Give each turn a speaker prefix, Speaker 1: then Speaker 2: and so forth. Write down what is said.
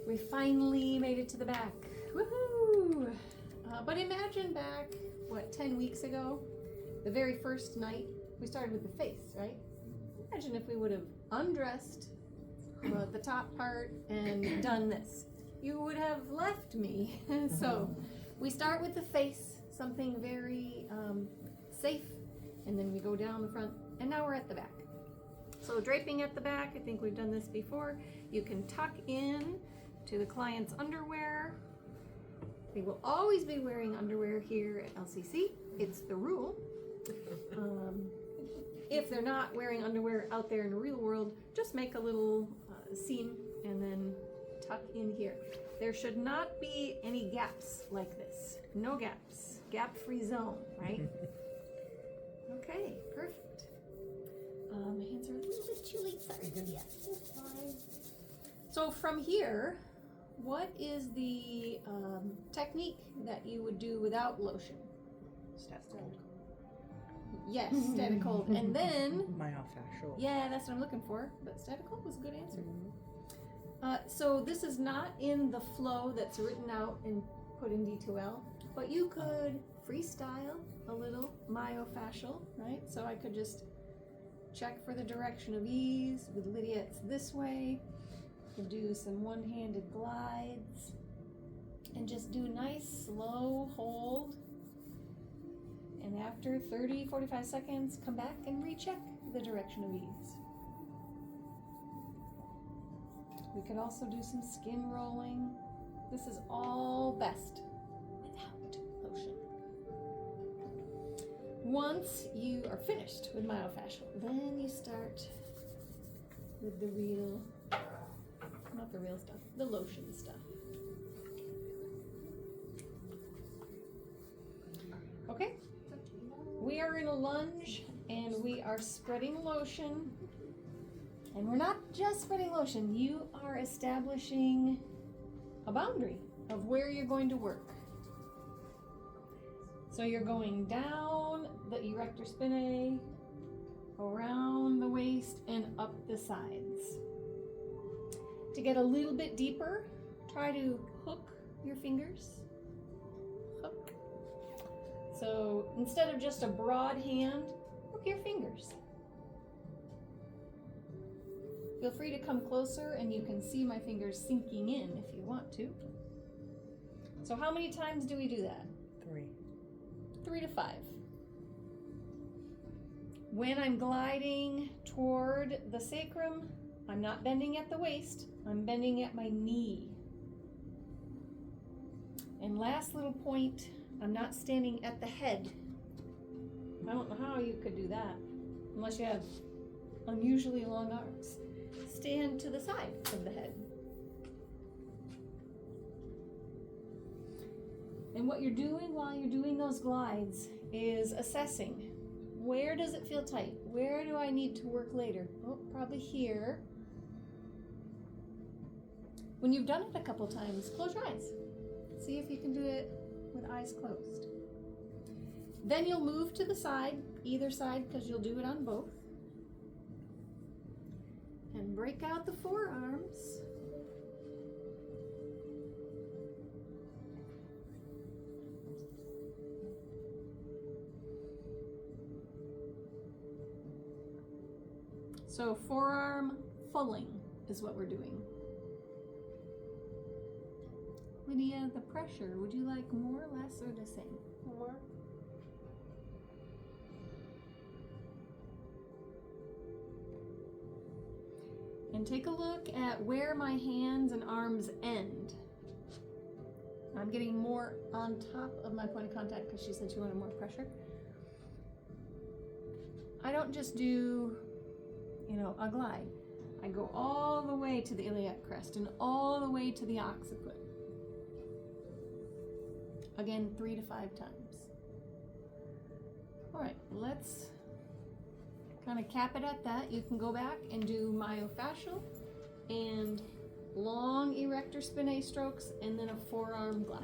Speaker 1: We finally made it to the back. Woohoo! But imagine back, 10 weeks ago, the very first night, we started with the face, right? Imagine if we would have undressed the top part and done this. You would have left me. So we start with the face, something very safe, and then we go down the front, and now we're at the back. So draping at the back, I think we've done this before. You can tuck in to the client's underwear. They will always be wearing underwear here at LCC. It's the rule. If they're not wearing underwear out there in the real world, just make a little seam and then tuck in here. There should not be any gaps like this. No gaps. Gap-free zone, right? Okay, perfect. My hands are a little bit chilly. Sorry. Yeah, it's fine. So from here, what is the technique that you would do without lotion?
Speaker 2: Static cold.
Speaker 1: Yes, static cold. And then
Speaker 2: Myofascial.
Speaker 1: yeah, that's what I'm looking for. But static cold was a good answer. So this is not in the flow that's written out and put in D2L, but you could freestyle a little myofascial, right? So I could just check for the direction of ease. With Lydia, it's this way. Could do some one-handed glides and just do a nice slow hold. And after 30-45 seconds, come back and recheck the direction of ease. We could also do some skin rolling. This is all best without lotion. Once you are finished with myofascial, then you start with the real, not the real stuff, the lotion stuff. Okay, we are in a lunge and we are spreading lotion. And we're not just spreading lotion, you are establishing a boundary of where you're going to work. So you're going down the erector spinae, around the waist, and up the sides. To get a little bit deeper, try to hook your fingers. Hook. So instead of just a broad hand, hook your fingers. Feel free to come closer and you can see my fingers sinking in if you want to. So how many times do we do that?
Speaker 2: 3.
Speaker 1: 3 to 5. When I'm gliding toward the sacrum, I'm not bending at the waist, I'm bending at my knee. And last little point, I'm not standing at the head. I don't know how you could do that, unless you have unusually long arms. Stand to the side of the head. And what you're doing while you're doing those glides is assessing. Where does it feel tight? Where do I need to work later? Oh, probably here. When you've done it a couple times, close your eyes. See if you can do it with eyes closed. Then you'll move to the side, either side, because you'll do it on both. And break out the forearms. So forearm fulling is what we're doing. Lydia, the pressure, would you like more, less, or the same?
Speaker 3: More.
Speaker 1: And take a look at where my hands and arms end. I'm getting more on top of my point of contact because she said she wanted more pressure. I don't just do, a glide. I go all the way to the iliac crest and all the way to the occiput. Again, 3 to 5 times. All right, let's kind of cap it at that. You can go back and do myofascial and long erector spinae strokes and then a forearm glide.